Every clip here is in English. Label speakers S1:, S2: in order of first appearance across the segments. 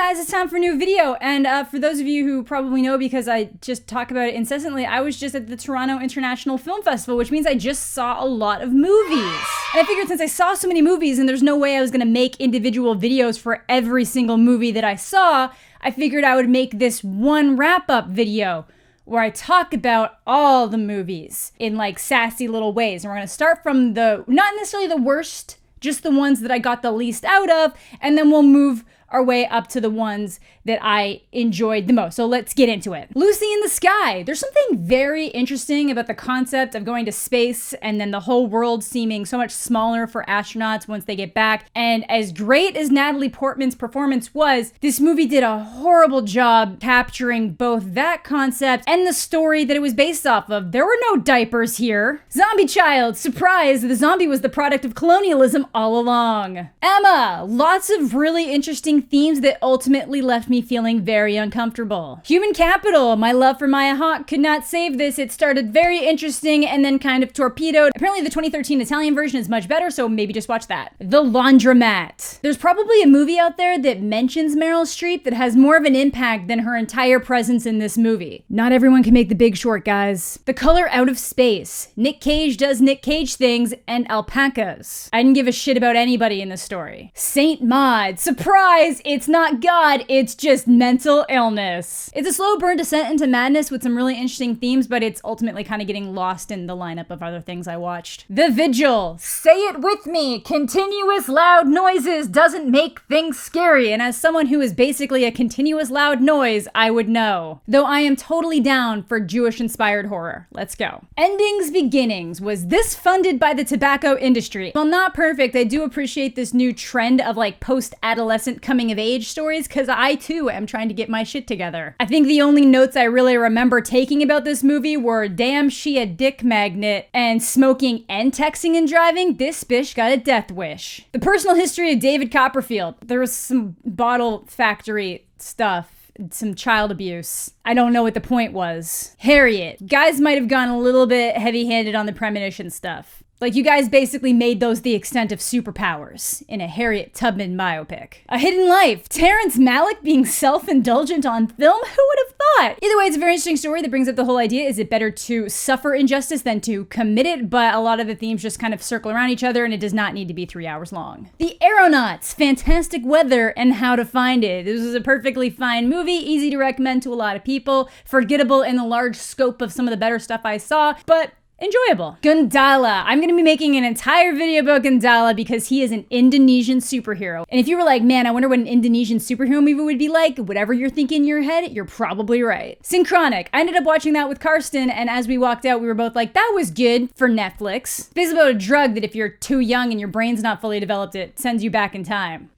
S1: guys, it's time for a new video, and for those of you who probably know because I just talk about it incessantly, I was just at the Toronto International Film Festival, which means I just saw a lot of movies. And I figured since I saw so many movies and there's no way I was gonna make individual videos for every single movie that I saw, I figured I would make this one wrap-up video where I talk about all the movies in like sassy little ways. And we're gonna start from not necessarily the worst, just the ones that I got the least out of, and then we'll move our way up to the ones that I enjoyed the most. So let's get into it. Lucy in the Sky. There's something very interesting about the concept of going to space and then the whole world seeming so much smaller for astronauts once they get back. And as great as Natalie Portman's performance was, this movie did a horrible job capturing both that concept and the story that it was based off of. There were no diapers here. Zombie child. Surprise, the zombie was the product of colonialism all along. Emma. Lots of really interesting themes that ultimately left me feeling very uncomfortable. Human Capital. My love for Maya Hawke could not save this. It started very interesting and then kind of torpedoed. Apparently the 2013 Italian version is much better, so maybe just watch that. The Laundromat. There's probably a movie out there that mentions Meryl Streep that has more of an impact than her entire presence in this movie. Not everyone can make The Big Short, guys. The Color Out of Space. Nick Cage does Nick Cage things and alpacas. I didn't give a shit about anybody in this story. Saint Maud. Surprise! It's not God, it's just mental illness. It's a slow burn descent into madness with some really interesting themes, but it's ultimately kind of getting lost in the lineup of other things I watched. The Vigil. Say it with me. Continuous loud noises doesn't make things scary, and as someone who is basically a continuous loud noise, I would know. Though I am totally down for Jewish-inspired horror. Let's go. Endings Beginnings. Was this funded by the tobacco industry? While not perfect, I do appreciate this new trend of like post-adolescent coming of age stories, because I too am trying to get my shit together. I think the only notes I really remember taking about this movie were damn she a dick magnet and smoking and texting and driving. This bitch got a death wish. The personal history of David Copperfield. There was some bottle factory stuff. Some child abuse. I don't know what the point was. Harriet. Guys might have gone a little bit heavy-handed on the premonition stuff. Like, you guys basically made those the extent of superpowers in a Harriet Tubman biopic. A Hidden Life. Terrence Malick being self-indulgent on film? Who would have thought? Either way, it's a very interesting story that brings up the whole idea. Is it better to suffer injustice than to commit it? But a lot of the themes just kind of circle around each other, and it does not need to be 3 hours long. The Aeronauts. Fantastic weather and how to find it. This was a perfectly fine movie, easy to recommend to a lot of people, forgettable in the large scope of some of the better stuff I saw, but enjoyable. Gundala. I'm going to be making an entire video about Gundala because he is an Indonesian superhero. And if you were like, man, I wonder what an Indonesian superhero movie would be like, whatever you're thinking in your head, you're probably right. Synchronic. I ended up watching that with Karsten, and as we walked out, we were both like, that was good for Netflix. It's basically about a drug that if you're too young and your brain's not fully developed, it sends you back in time.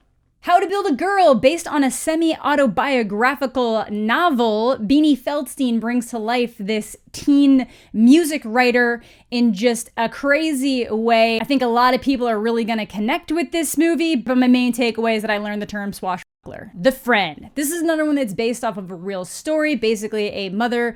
S1: How to Build a Girl, based on a semi-autobiographical novel. Beanie Feldstein brings to life this teen music writer in just a crazy way. I think a lot of people are really going to connect with this movie, but my main takeaway is that I learned the term swashbuckler. The Friend. This is another one that's based off of a real story. Basically, a mother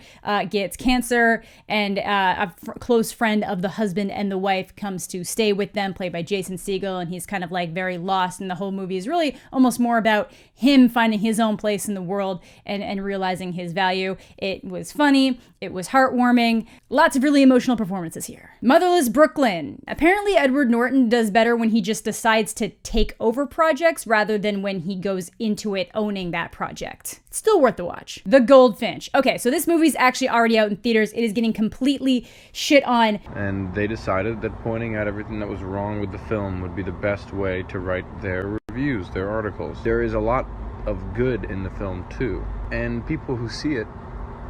S1: gets cancer, and a close friend of the husband and the wife comes to stay with them, played by Jason Segel, and he's kind of like very lost, and the whole movie is really almost more about him finding his own place in the world and realizing his value. It was funny. It was heartwarming. Lots of really emotional performances here. Motherless Brooklyn. Apparently, Edward Norton does better when he just decides to take over projects rather than when he goes into it owning that project. It's still worth the watch. The Goldfinch. Okay, so this movie's actually already out in theaters. It is getting completely shit on.
S2: And they decided that pointing out everything that was wrong with the film would be the best way to write their reviews, their articles. There is a lot of good in the film too, and people who see it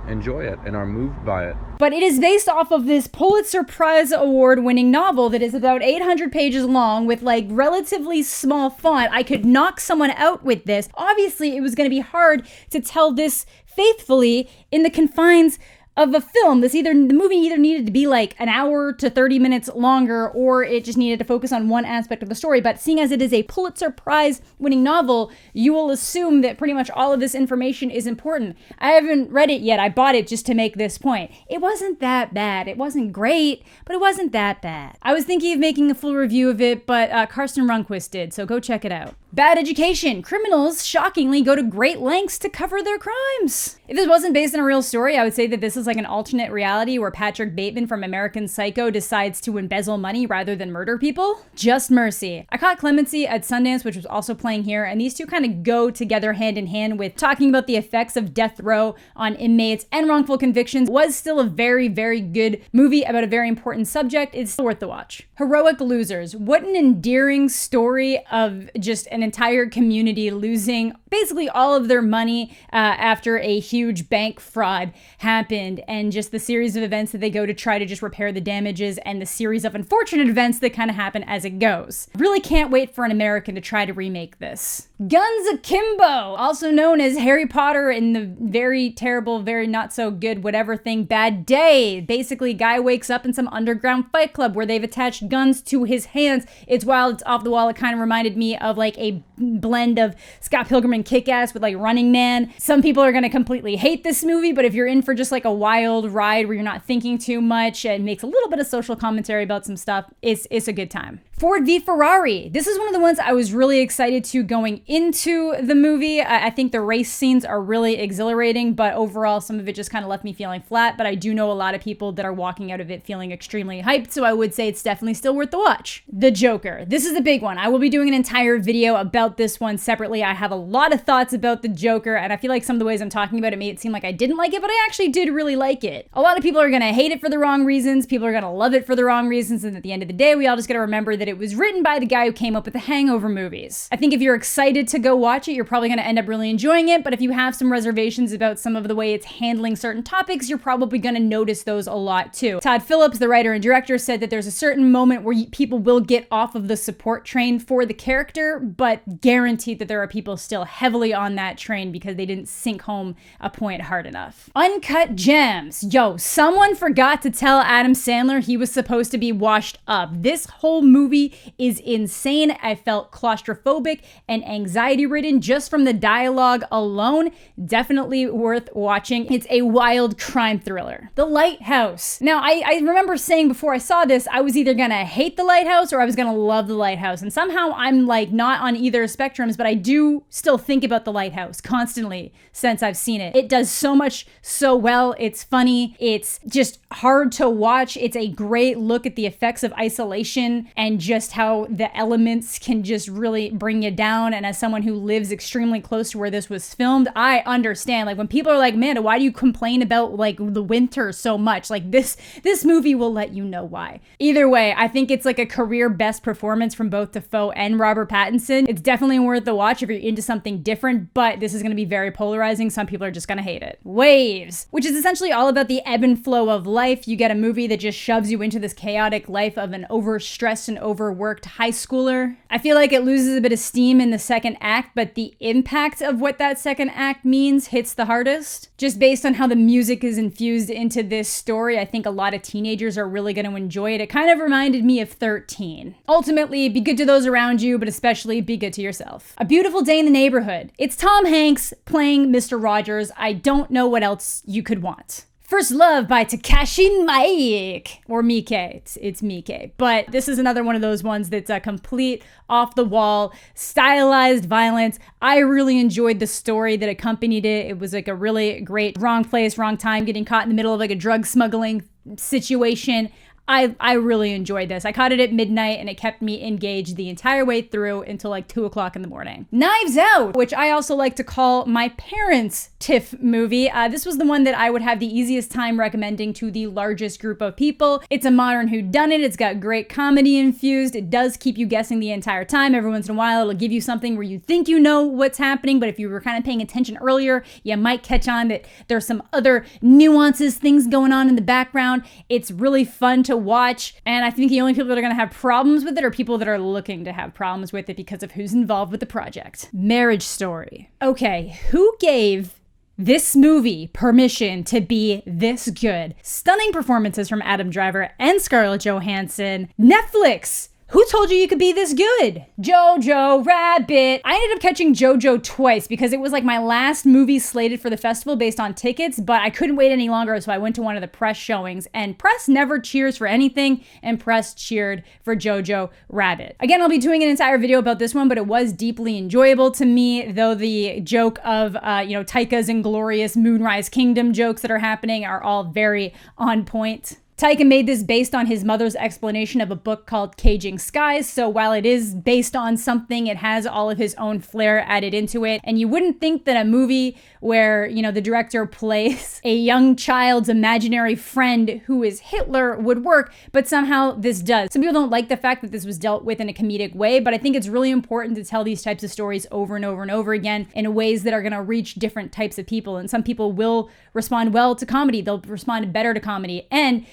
S2: enjoy it and are moved by it.
S1: But it is based off of this Pulitzer Prize award-winning novel that is about 800 pages long with like relatively small font. I could knock someone out with this. Obviously, it was going to be hard to tell this faithfully in the confines of a film. The movie either needed to be like an hour to 30 minutes longer, or it just needed to focus on one aspect of the story. But seeing as it is a Pulitzer Prize winning novel, you will assume that pretty much all of this information is important. I haven't read it yet. I bought it just to make this point. It wasn't that bad. It wasn't great, but it wasn't that bad. I was thinking of making a full review of it, but Karsten Runquist did, so go check it out. Bad education. Criminals, shockingly, go to great lengths to cover their crimes. If this wasn't based on a real story, I would say that this is like an alternate reality where Patrick Bateman from American Psycho decides to embezzle money rather than murder people. Just mercy. I caught Clemency at Sundance, which was also playing here, and these two kind of go together hand in hand with talking about the effects of death row on inmates and wrongful convictions. It was still a very, very good movie about a very important subject. It's still worth the watch. Heroic Losers. What an endearing story of just an entire community losing basically all of their money after a huge bank fraud happened, and just the series of events that they go to try to just repair the damages and the series of unfortunate events that kind of happen as it goes. Really can't wait for an American to try to remake this. Guns Akimbo, also known as Harry Potter in the very terrible, very not so good whatever thing, Bad Day. Basically, guy wakes up in some underground fight club where they've attached guns to his hands. It's wild, it's off the wall. It kind of reminded me of like a blend of Scott Pilgrim and Kick-Ass with like Running Man. Some people are going to completely hate this movie, but if you're in for just like a wild ride where you're not thinking too much and makes a little bit of social commentary about some stuff, it's a good time. Ford v Ferrari. This is one of the ones I was really excited to going into the movie. I think the race scenes are really exhilarating, but overall some of it just kind of left me feeling flat, but I do know a lot of people that are walking out of it feeling extremely hyped, so I would say it's definitely still worth the watch. The Joker. This is the big one. I will be doing an entire video about this one separately. I have a lot of thoughts about the Joker, and I feel like some of the ways I'm talking about it made it seem like I didn't like it, but I actually did really like it. A lot of people are going to hate it for the wrong reasons. People are going to love it for the wrong reasons, and at the end of the day, we all just got to remember that it was written by the guy who came up with the Hangover movies. I think if you're excited to go watch it, you're probably going to end up really enjoying it, but if you have some reservations about some of the way it's handling certain topics, you're probably going to notice those a lot too. Todd Phillips, the writer and director, said that there's a certain moment where people will get off of the support train for the character, but guaranteed that there are people still heavily on that train because they didn't sink home a point hard enough. Uncut Gems. Yo, someone forgot to tell Adam Sandler he was supposed to be washed up. This whole movie is insane. I felt claustrophobic and anxiety ridden just from the dialogue alone. Definitely worth watching. It's a wild crime thriller. The Lighthouse. Now, I remember saying before I saw this, I was either gonna hate The Lighthouse or I was gonna love The Lighthouse. And somehow I'm like not on either spectrums, but I do still think about The Lighthouse constantly since I've seen it. It does so much so well. It's funny. It's just hard to watch. It's a great look at the effects of isolation and just how the elements can just really bring you down. And as someone who lives extremely close to where this was filmed, I understand. Like when people are like, Amanda, why do you complain about like the winter so much? Like this movie will let you know why. Either way, I think it's like a career best performance from both Dafoe and Robert Pattinson. It's definitely worth the watch if you're into something different, but this is going to be very polarizing. Some people are just going to hate it. Waves, which is essentially all about the ebb and flow of life. You get a movie that just shoves you into this chaotic life of an overstressed and overworked high schooler. I feel like it loses a bit of steam in the second act, but the impact of what that second act means hits the hardest. Just based on how the music is infused into this story, I think a lot of teenagers are really going to enjoy it. It kind of reminded me of 13. Ultimately, be good to those around you, but especially be good to yourself. A Beautiful Day in the Neighborhood. It's Tom Hanks playing Mr. Rogers. I don't know what else you could want. First Love by Takashi Miike, or Miike, it's Miike. But this is another one of those ones that's a complete off-the-wall, stylized violence. I really enjoyed the story that accompanied it. It was like a really great wrong place, wrong time, getting caught in the middle of like a drug smuggling situation. I really enjoyed this. I caught it at midnight and it kept me engaged the entire way through until like 2 o'clock in the morning. Knives Out, which I also like to call my parents' TIFF movie. This was the one that I would have the easiest time recommending to the largest group of people. It's a modern whodunit. It's got great comedy infused. It does keep you guessing the entire time. Every once in a while, it'll give you something where you think you know what's happening, but if you were kind of paying attention earlier, you might catch on that there's some other nuances, things going on in the background. It's really fun to watch, and I think the only people that are going to have problems with it are people that are looking to have problems with it because of who's involved with the project. Marriage Story. Okay, who gave this movie permission to be this good? Stunning performances from Adam Driver and Scarlett Johansson. Netflix, Who told you could be this good? Jojo Rabbit. I ended up catching Jojo twice because it was like my last movie slated for the festival based on tickets, but I couldn't wait any longer, so I went to one of the press showings, and press never cheers for anything, and press cheered for Jojo Rabbit. Again, I'll be doing an entire video about this one, but it was deeply enjoyable to me, though the joke of, Taika's Inglorious Moonrise Kingdom jokes that are happening are all very on point. Taika made this based on his mother's explanation of a book called Caging Skies, so while it is based on something, it has all of his own flair added into it, and you wouldn't think that a movie where, the director plays a young child's imaginary friend who is Hitler would work, but somehow this does. Some people don't like the fact that this was dealt with in a comedic way, but I think it's really important to tell these types of stories over and over and over again in ways that are going to reach different types of people, and some people will respond well to comedy, they'll respond better to comedy, and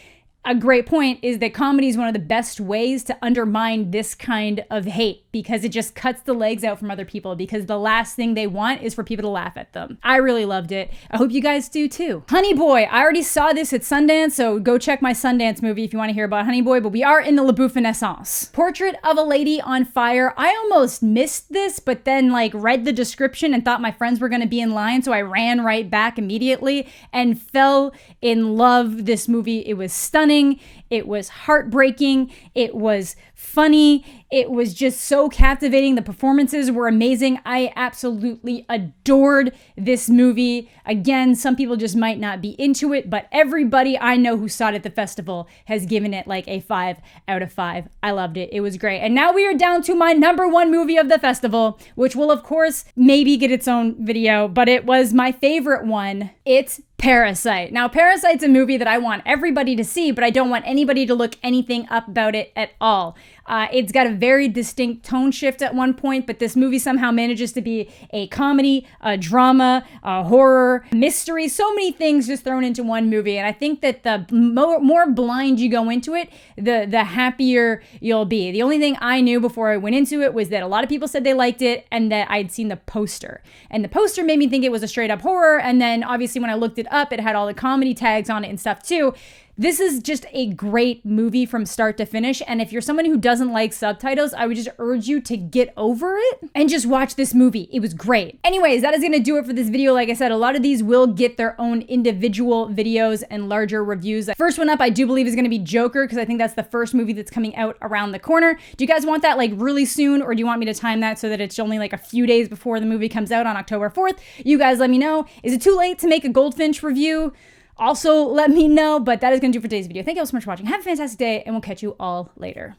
S1: a great point is that comedy is one of the best ways to undermine this kind of hate because it just cuts the legs out from other people because the last thing they want is for people to laugh at them. I really loved it. I hope you guys do too. Honey Boy, I already saw this at Sundance, so go check my Sundance movie if you want to hear about Honey Boy, but we are in the La Bouffe-Naissance. Portrait of a Lady on Fire. I almost missed this, but then read the description and thought my friends were going to be in line, so I ran right back immediately and fell in love. This movie, it was stunning. It was heartbreaking. It was funny. It was just so captivating. The performances were amazing. I absolutely adored this movie. Again, some people just might not be into it, but everybody I know who saw it at the festival has given it a 5 out of 5. I loved it. It was great. And now we are down to my #1 movie of the festival, which will of course maybe get its own video, but it was my favorite one. It's Parasite. Now, Parasite's a movie that I want everybody to see, but I don't want anybody to look anything up about it at all. It's got a very distinct tone shift at one point, but this movie somehow manages to be a comedy, a drama, a horror, mystery, so many things just thrown into one movie. And I think that the more blind you go into it, the happier you'll be. The only thing I knew before I went into it was that a lot of people said they liked it and that I'd seen the poster. And the poster made me think it was a straight up horror. And then obviously when I looked it up, it had all the comedy tags on it and stuff too. This is just a great movie from start to finish, and if you're someone who doesn't like subtitles, I would just urge you to get over it and just watch this movie. It was great. Anyways, that is gonna do it for this video. Like I said, a lot of these will get their own individual videos and larger reviews. The first one up, I do believe is gonna be Joker, because I think that's the first movie that's coming out around the corner. Do you guys want that really soon, or do you want me to time that so that it's only a few days before the movie comes out on October 4th? You guys let me know. Is it too late to make a Goldfinch review? Also, let me know, but that is going to do for today's video. Thank you all so much for watching. Have a fantastic day, and we'll catch you all later.